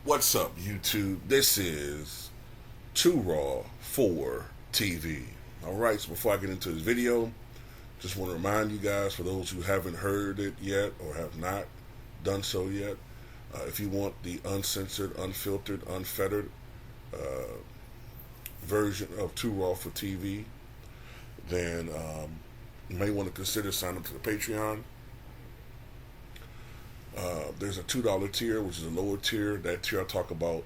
What's up, YouTube? This is Too Raw for TV. Alright, so before I get into this video, just want to remind you guys, for those who haven't heard it yet or have not done so yet, if you want the uncensored, unfiltered, unfettered version of Too Raw for TV, then you may want to consider signing up to the Patreon. There's a $2 tier, which is a lower tier. That tier I talk about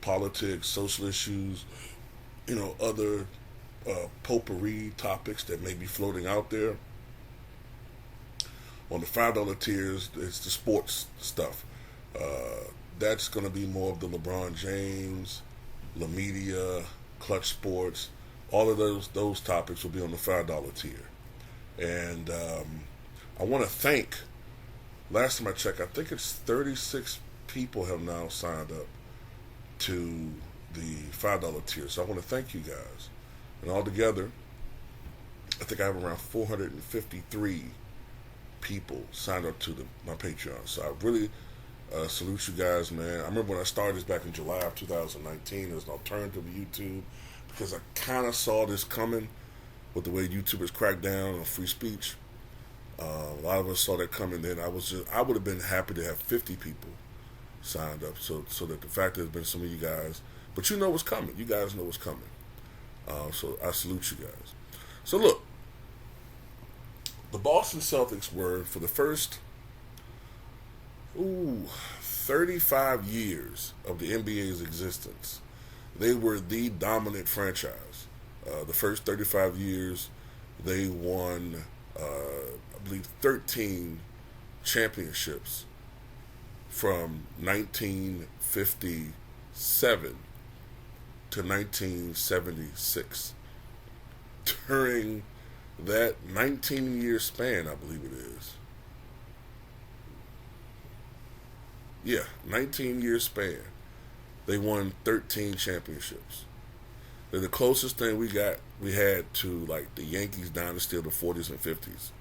politics, social issues, other potpourri topics that may be floating out there. On the $5 tiers, it's the sports stuff. That's going to be more of the LeBron James, La Media, Clutch Sports. All of those topics will be on the $5 tier. And I want to thank, last time I checked, I think it's 36 people have now signed up to the $5 tier. So I want to thank you guys. And altogether, I think I have around 453 people signed up to my Patreon. So I really salute you guys, man. I remember when I started this back in July of 2019 as an alternative to YouTube, because I kind of saw this coming with the way YouTubers cracked down on free speech. A lot of us saw that coming. Then I would have been happy to have 50 people signed up, so that the fact there's been some of you guys, but you know what's coming. You guys know what's coming. So I salute you guys. So look, the Boston Celtics were, for the first 35 years of the NBA's existence, they were the dominant franchise. The first 35 years, they won, I believe, 13 championships from 1957 to 1976. During that 19-year span, I believe it is. Yeah, 19-year span. They won 13 championships. They're the closest thing we had to like the Yankees dynasty of the 40s and 50s.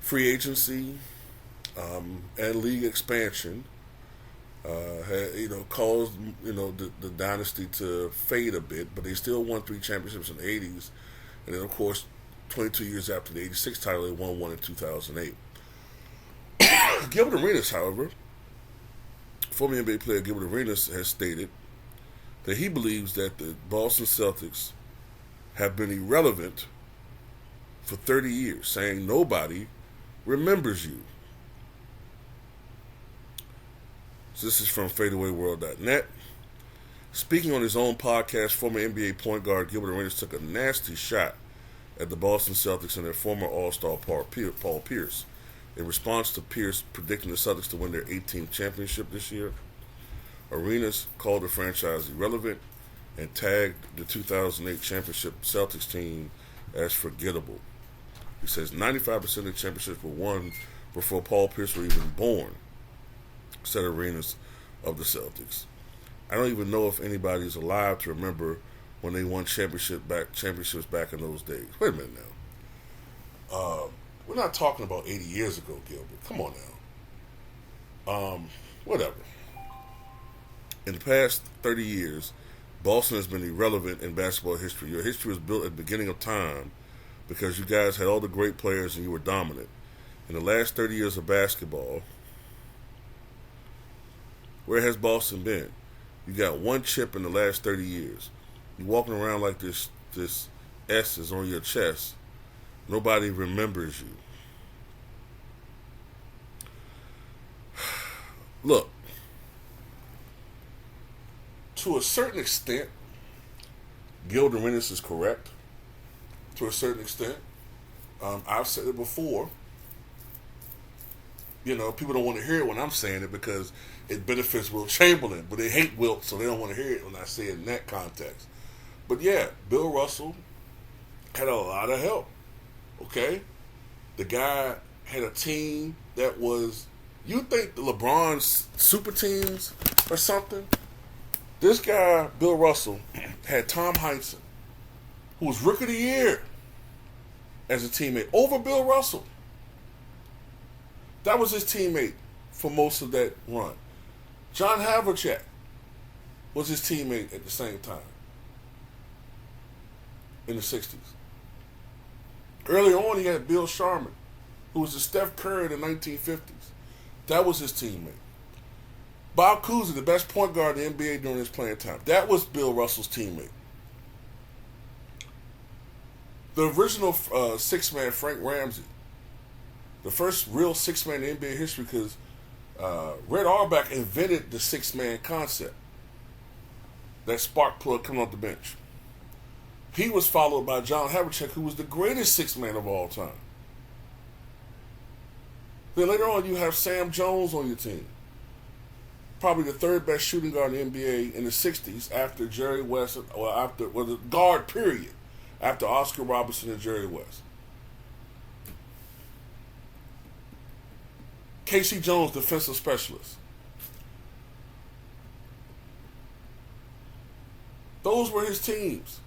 Free agency and league expansion had caused the dynasty to fade a bit, but they still won 3 championships in the 80s, and then of course 22 years after the 86 title, they won one in 2008. Gilbert Arenas, however, former NBA player Gilbert Arenas, has stated that he believes that the Boston Celtics have been irrelevant for 30 years, saying nobody remembers you. So this is from fadeawayworld.net. Speaking on his own podcast, former NBA point guard Gilbert Arenas took a nasty shot at the Boston Celtics and their former All-Star Paul Pierce. In response to Pierce predicting the Celtics to win their 18th championship this year, Arenas called the franchise irrelevant and tagged the 2008 championship Celtics team as forgettable. He says 95% of the championships were won before Paul Pierce was even born, said Arenas of the Celtics. I don't even know if anybody's alive to remember when they won championships back in those days. Wait a minute now. We're not talking about 80 years ago, Gilbert. Come on now. Whatever. In the past 30 years, Boston has been irrelevant in basketball history. Your history was built at the beginning of time because you guys had all the great players and you were dominant. In the last 30 years of basketball, where has Boston been? You got one chip in the last 30 years. You're walking around like this S is on your chest. Nobody remembers you. Look, to a certain extent, Gilbert Arenas is correct. To a certain extent. I've said it before. People don't want to hear it when I'm saying it because it benefits Wilt Chamberlain, but they hate Wilt, so they don't want to hear it when I say it in that context. But yeah, Bill Russell had a lot of help. Okay? The guy had a team that was, you think the LeBron's super teams or something? This guy, Bill Russell, had Tom Heinsohn, who was Rookie of the Year as a teammate, over Bill Russell. That was his teammate for most of that run. John Havlicek was his teammate at the same time in the 60s. Early on, he had Bill Sharman, who was the Steph Curry in the 1950s. That was his teammate. Bob Cousy, the best point guard in the NBA during his playing time. That was Bill Russell's teammate. The original six-man, Frank Ramsey, the first real six-man in NBA history, because Red Auerbach invented the six-man concept. That spark plug coming off the bench. He was followed by John Havlicek, who was the greatest six-man of all time. Then later on, you have Sam Jones on your team. Probably the third best shooting guard in the NBA in the 60s after Jerry West, or the guard period, after Oscar Robertson and Jerry West. Casey Jones, defensive specialist. Those were his teams.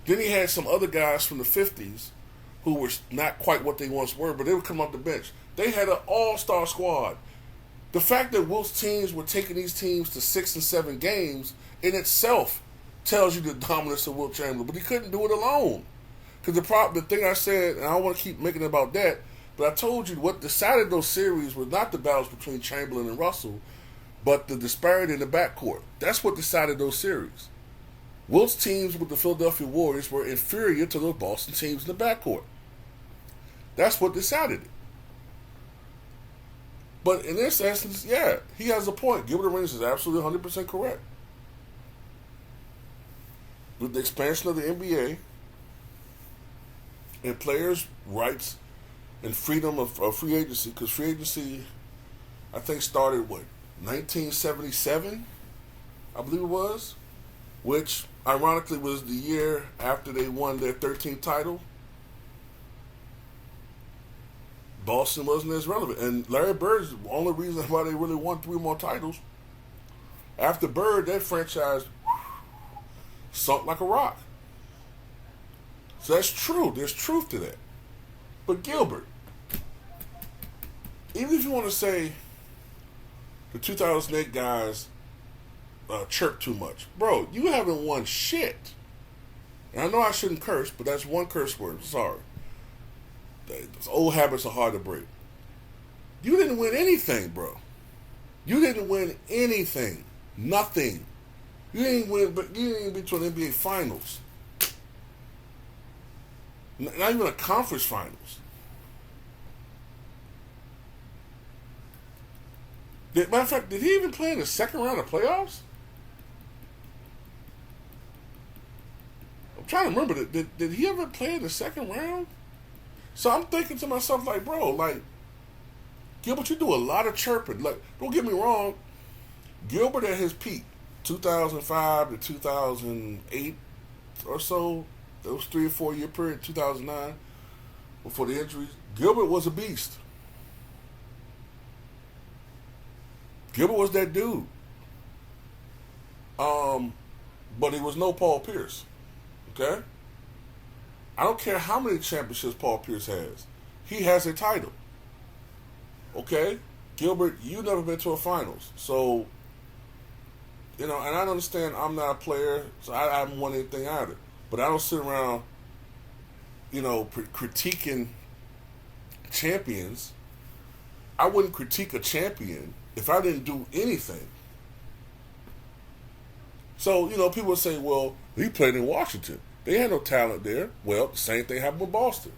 Then he had some other guys from the 50s who were not quite what they once were, but they would come off the bench. They had an all-star squad. The fact that Wilt's teams were taking these teams to 6 and 7 games in itself tells you the dominance of Wilt Chamberlain, but he couldn't do it alone. Because the thing I said, and I don't want to keep making it about that, but I told you what decided those series was not the battles between Chamberlain and Russell, but the disparity in the backcourt. That's what decided those series. Wilt's teams with the Philadelphia Warriors were inferior to those Boston teams in the backcourt. That's what decided it. But in this essence, yeah, he has a point. Gilbert Arenas is absolutely 100% correct. With the expansion of the NBA and players' rights and freedom of free agency, because free agency, I think, started, 1977, I believe it was, which ironically was the year after they won their 13th title. Boston wasn't as relevant. And Larry Bird's the only reason why they really won 3 more titles. After Bird, that franchise sunk like a rock. So that's true. There's truth to that. But Gilbert, even if you want to say the 2008 guys chirp too much, bro, you haven't won shit. And I know I shouldn't curse, but that's one curse word. Sorry. Those old habits are hard to break. You didn't win anything, bro. You didn't win anything. Nothing. You didn't win, but you didn't even be to an NBA Finals. Not even a conference finals. Matter of fact, did he even play in the second round of playoffs? I'm trying to remember. Did he ever play in the second round? So I'm thinking to myself, like, bro, like, Gilbert, you do a lot of chirping. Like, don't get me wrong. Gilbert at his peak, 2005 to 2008 or so, those 3 or 4 year period, 2009, before the injuries, Gilbert was a beast. Gilbert was that dude. But he was no Paul Pierce. Okay? I don't care how many championships Paul Pierce has. He has a title. Okay? Gilbert, you never been to a finals. So, and I understand I'm not a player, so I haven't won anything either. But I don't sit around, critiquing champions. I wouldn't critique a champion if I didn't do anything. So, people say, well, he played in Washington. They had no talent there. Well, the same thing happened with Boston.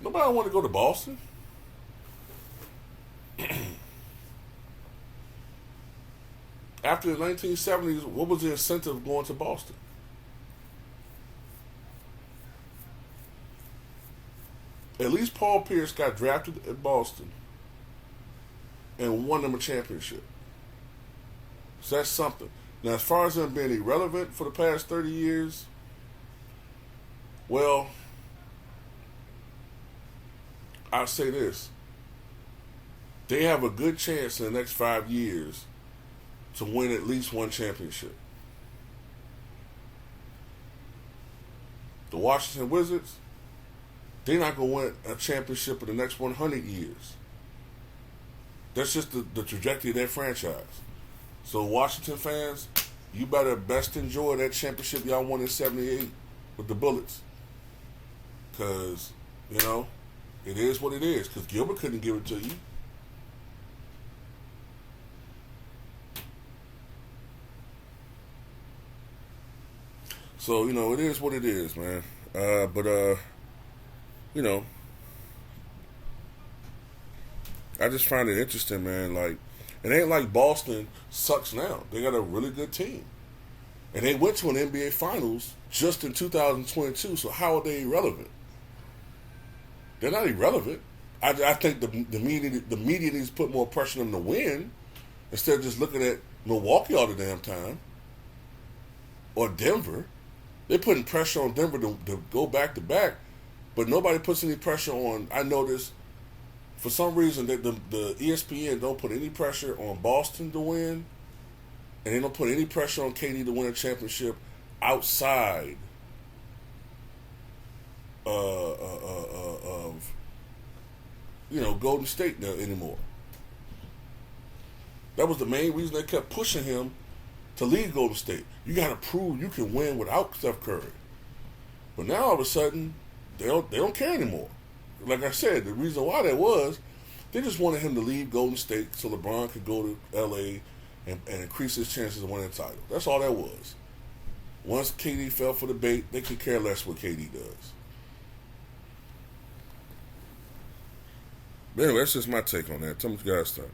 Nobody want to go to Boston. After the 1970s, what was the incentive of going to Boston? At least Paul Pierce got drafted at Boston and won them a championship. So that's something. Now, as far as them being irrelevant for the past 30 years, well, I'll say this. They have a good chance in the next 5 years to win at least one championship. The Washington Wizards, they're not going to win a championship in the next 100 years. That's just the trajectory of their franchise. So Washington fans, you better best enjoy that championship y'all won in '78 with the Bullets. Because, it is what it is. Because Gilbert couldn't give it to you. So, it is what it is, man. But I just find it interesting, man. Like, it ain't like Boston sucks now. They got a really good team. And they went to an NBA Finals just in 2022, so how are they irrelevant? They're not irrelevant. I think the media needs to put more pressure on them to win instead of just looking at Milwaukee all the damn time or Denver. They're putting pressure on Denver to go back to back, but nobody puts any pressure on. I noticed for some reason that the ESPN don't put any pressure on Boston to win, and they don't put any pressure on KD to win a championship outside of Golden State anymore. That was the main reason they kept pushing him to leave Golden State. You got to prove you can win without Steph Curry. But now all of a sudden, they don't care anymore. Like I said, the reason why that was, they just wanted him to leave Golden State so LeBron could go to LA and increase his chances of winning a title. That's all that was. Once KD fell for the bait, they could care less what KD does. But anyway, that's just my take on that. Tell me what you guys think.